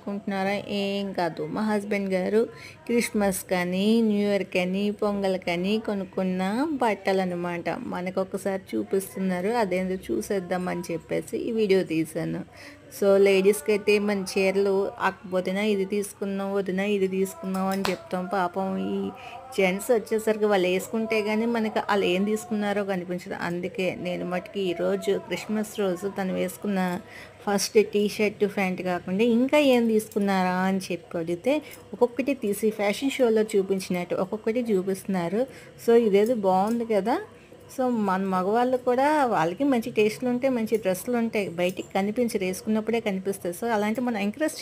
అనుకుంటున్నారా? ఏం కాదు. మా హస్బెండ్ గారు క్రిస్మస్ కానీ, న్యూ ఇయర్ కానీ, పొంగల్ కానీ కొనుక్కున్న బట్టలనమాట. మనకొకసారి చూపిస్తున్నారు. అదేందో చూసేద్దామని చెప్పేసి ఈ వీడియో తీశాను. సో, లేడీస్‌కైతే మన చీరలు వదినా ఇది తీసుకున్నాం, వదినా ఇది తీసుకున్నాం అని చెప్తాం. పాపం ఈ జెంట్స్ వచ్చేసరికి వాళ్ళు వేసుకుంటే కానీ మనకి వాళ్ళు ఏం తీసుకున్నారో కనిపించదు. అందుకే నేను మటుకు ఈరోజు క్రిస్మస్ రోజు తను వేసుకున్న ఫస్ట్ టీ షర్ట్, ప్యాంట్ కాకుండా ఇంకా ఏం తీసుకున్నారా అని చెప్పి అడిగితే ఒక్కొక్కటి తీసి ఫ్యాషన్ షోలో చూపించినట్టు ఒక్కొక్కటి చూపిస్తున్నారు. సో, ఇదేదో బాగుంది కదా. సో, మన మగవాళ్ళు కూడా వాళ్ళకి మంచి టేస్టులు ఉంటాయి, మంచి డ్రెస్సులు ఉంటాయి. బయటికి కనిపించరు, వేసుకున్నప్పుడే కనిపిస్తాయి. సో, అలాంటివి మనం ఎంకరేజ్